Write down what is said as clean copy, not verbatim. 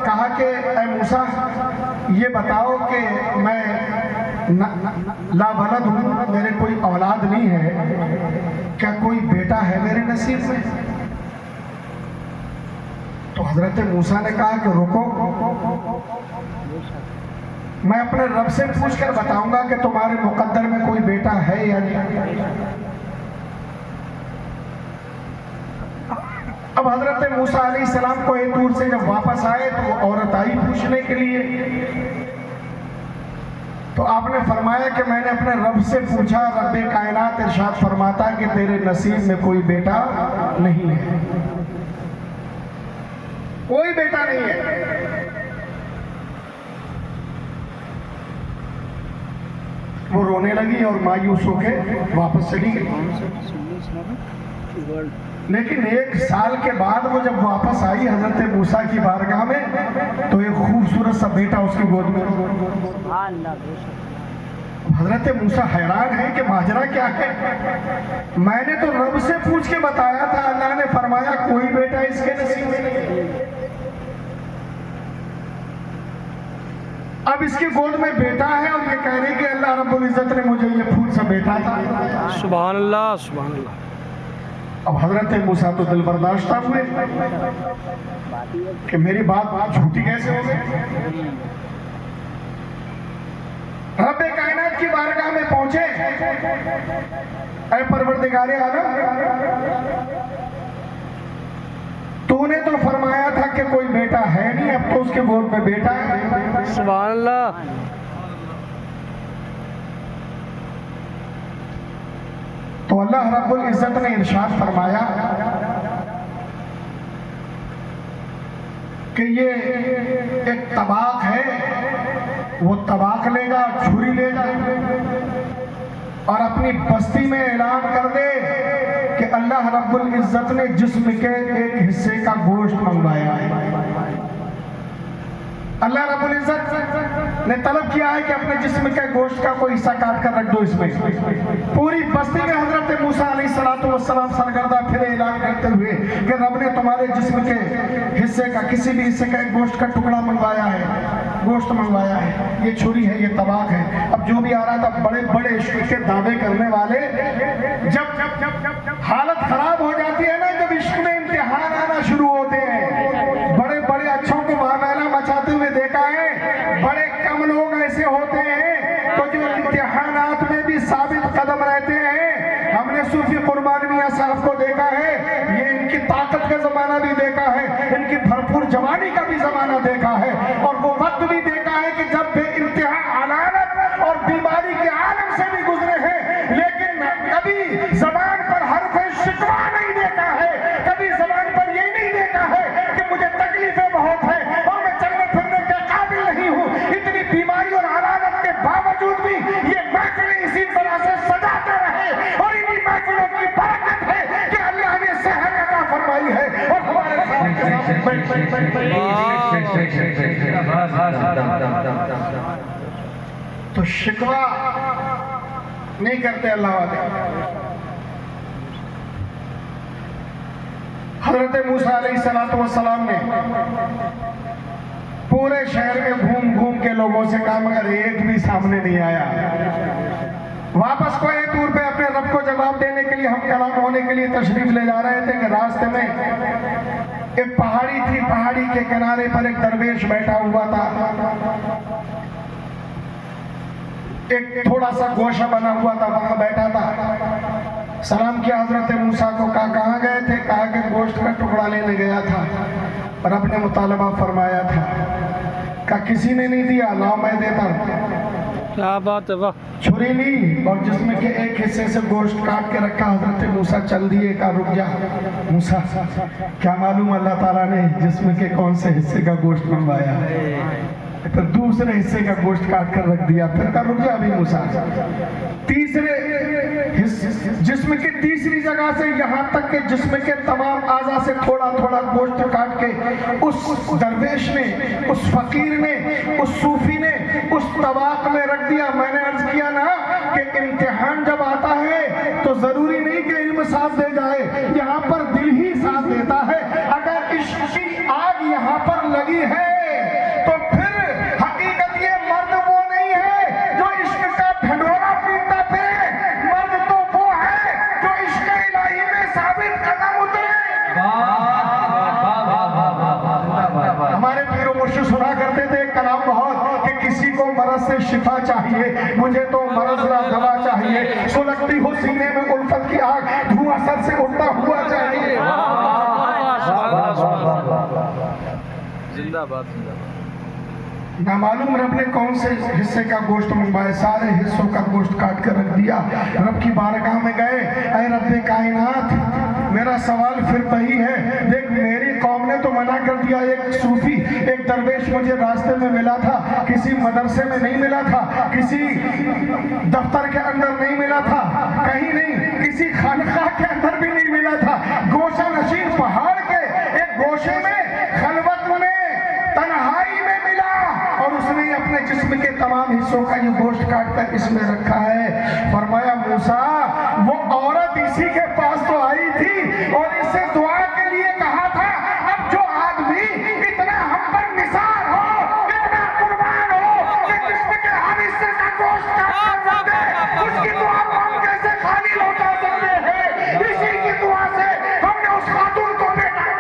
کہا کہ اے موسیٰ یہ بتاؤ کہ میں لا ولد ہوں، میرے کوئی اولاد نہیں ہے، کیا کوئی بیٹا ہے میرے نصیب میں؟ تو حضرت موسیٰ نے کہا کہ رکو، میں اپنے رب سے پوچھ کر بتاؤں گا کہ تمہارے مقدر میں کوئی بیٹا ہے یا نہیں۔ اب حضرت موسیٰ علیہ السلام کو ایک دور سے جب واپس آئے تو وہ عورت آئی پوچھنے کے لیے، تو آپ نے فرمایا کہ میں نے اپنے رب سے پوچھا، رب کائنات ارشاد فرماتا کہ تیرے نصیب میں کوئی بیٹا نہیں ہے، کوئی بیٹا نہیں ہے۔ وہ رونے لگی اور مایوس ہو کے واپس چلی گئی۔ لیکن 1 سال کے بعد وہ جب واپس آئی حضرت موسیٰ کی بارگاہ میں تو ایک خوبصورت سا بیٹا اس کی گود میں۔ حضرت موسیٰ حیران ہے کہ ماجرا کیا ہے، میں نے تو رب سے پوچھ کے بتایا تھا، اللہ نے فرمایا کوئی بیٹا اس کے نصیب میں نہیں، اب اس کی گود میں بیٹا ہے اور یہ کہہ رہی کہ اللہ رب العزت نے مجھے یہ پھول سا بیٹا تھا۔ سبحان اللہ سبحان اللہ۔ اب حضرت موسیٰ تو دل برداشتہ ہوئے کہ میری بات جھوٹی کیسے ہو گئی۔ رب کائنات کی بارگاہ میں پہنچے، اے پروردگار عالم، تو نے تو فرمایا تھا کہ کوئی بیٹا ہے نہیں، اب تو اس کے گود میں بیٹا ہے۔ سبحان اللہ۔ تو اللہ رب العزت نے ارشاد فرمایا کہ یہ ایک طباق ہے، وہ طباق لے گا، چھری لے گا اور اپنی بستی میں اعلان کر دے کہ اللہ رب العزت نے جسم کے ایک حصے کا گوشت منگوایا ہے۔ اللہ رب العزت نے طلب کیا ہے کہ اپنے جسم کے گوشت کا کوئی حصہ کاٹ کر رکھ دو اس میں۔ پوری بستی میں حضرت موسیٰ علیہ السلام سرگردہ پھرے اعلان کرتے ہوئے کہ رب نے تمہارے جسم کے حصے کا، کسی بھی حصے کا ایک گوشت کا ٹکڑا منگوایا ہے، گوشت منگوایا ہے، یہ چھری ہے، یہ طباق ہے۔ اب جو بھی آ رہا تھا، بڑے بڑے عشق کے دعوے کرنے والے، جب حالت خراب ہو جاتی ہے نا، جب عشق میں امتحان آنا شروع ہوتے ہیں، بڑے بڑے اچھوں کو معاملہ مچاتے ہوئے دیکھا ہے، بڑے کم لوگ ایسے ہوتے ہیں تو جو امتحانات میں بھی ثابت قدم رہتے ہیں۔ ہم نے صوفی قربان میاں صاحب کو دیکھا ہے، یہ ان کی طاقت کا زمانہ بھی دیکھا ہے، ان کی بھرپور جوانی کا بھی زمانہ دیکھا ہے، اور وہ وقت بھی دیکھا ہے کہ جب بے انتہا علامت اور بیماری کے عالم سے بھی گزرے ہیں، لیکن کبھی زبان پر حرف شکوہ نہیں دیکھا ہے، کبھی زبان پر یہ نہیں دیکھا ہے کہ مجھے تکلیفیں بہت ہیں اور میں چلنے پھرنے کے قابل نہیں ہوں۔ اتنی بیماری اور حرارت کے باوجود بھی یہ محفلیں اسی طرح سے سجاتے رہے، اور انہی محفلوں کی برکت ہے کہ اللہ نے صحت عطا فرمائی ہے اور ہمارے تو شکوہ نہیں کرتے اللہ والے۔ حضرت موسیٰ علیہ السلام نے پورے شہر میں گھوم گھوم کے لوگوں سے کہا، مگر ایک بھی سامنے نہیں آیا۔ واپس کوئی دور پہ اپنے رب کو جواب دینے کے لیے، ہم کلام ہونے کے لیے تشریف لے جا رہے تھے کہ راستے میں ایک پہاڑی تھی، پہاڑی کے کنارے پر ایک درویش بیٹھا ہوا تھا، ایک تھوڑا سا گوشہ بنا ہوا تھا، وہاں بیٹھا تھا۔ سلام کیا حضرت موسیٰ کو، کہا کہاں گئے تھے؟ کہا کہ گوشت کا ٹکڑا لینے گیا تھا، رب نے مطالبہ فرمایا تھا۔ کہا کسی نے نہیں دیا، لاؤ میں دیتا ہوں۔ کیا بات ہے، واہ۔ چھری لی اور جسم کے ایک حصے سے گوشت کاٹ کے رکھا، حضرت موسیٰ چل دیے، کہا رک جا موسیٰ، کیا معلوم اللہ تعالیٰ نے جسم کے کون سے حصے کا گوشت منگوایا، پھر دوسرے حصے کا گوشت کاٹ کر رکھ دیا، پھر کہا رک جا ابھی موسیٰ، جسم کی تیسری جگہ سے یہاں تک کہ جسم کے تمام اعضاء سے تھوڑا تھوڑا گوشت کاٹ کے اس درویش نے، اس فقیر نے، اس صوفی نے اس طباق میں رکھ دیا۔ میں نے عرض کیا نا کہ امتحان جب آتا ہے تو ضروری نہیں کہ علم ساتھ دے جائے، یہاں پر دل ہی ساتھ دیتا ہے۔ اگر عشق کی آگ یہاں پر لگی ہے کرتے تھے کلام بہت کہ کسی کو مرض سے شفا چاہیے، مجھے تو مرض نہ دوا چاہیے، سلگتی ہو سینے میں الفت کی آگ، دھواں سر سے اٹھتا ہوا چاہیے۔ زندہ باد زندہ باد۔ نہ معلوم رب نے کون سے حصے کا گوشت منگوائے، سارے حصوں کا گوشت کاٹ کر رکھ دیا۔ رب کی بارگاہ میں گئے، اے رب کائنات، میرا سوال پھر وہی ہے، دیکھ میری قوم نے تو منع کر دیا، ایک صوفی ایک درویش مجھے راستے میں ملا تھا، کسی مدرسے میں نہیں ملا تھا، کسی دفتر کے اندر نہیں ملا تھا، کہیں نہیں، کسی خانقاہ کے اندر بھی نہیں ملا تھا، گوشہ نشین پہاڑ کے ایک گوشے میں خلوت میں تنہائی میں ملا، اور اس نے اپنے جسم کے تمام حصوں کا یہ گوشت کاٹ کر اس میں رکھا ہے۔ فرمایا موسیٰ وہ عورت اسی کے پاس تو آئی تھی اور اس سے دعا کے لیے کہا تھا، اب جو آدمی اتنا ہم پر نثار ہو، اتنا قربان ہو کہ جسم کے ہر حصے کا گوشت کاٹ کر رکھ دے، اس کی دعا کو ہم کیسے خالی لوٹا سکتے ہیں؟ اسی کی دعا سے ہم نے اس خاتون کو بیٹا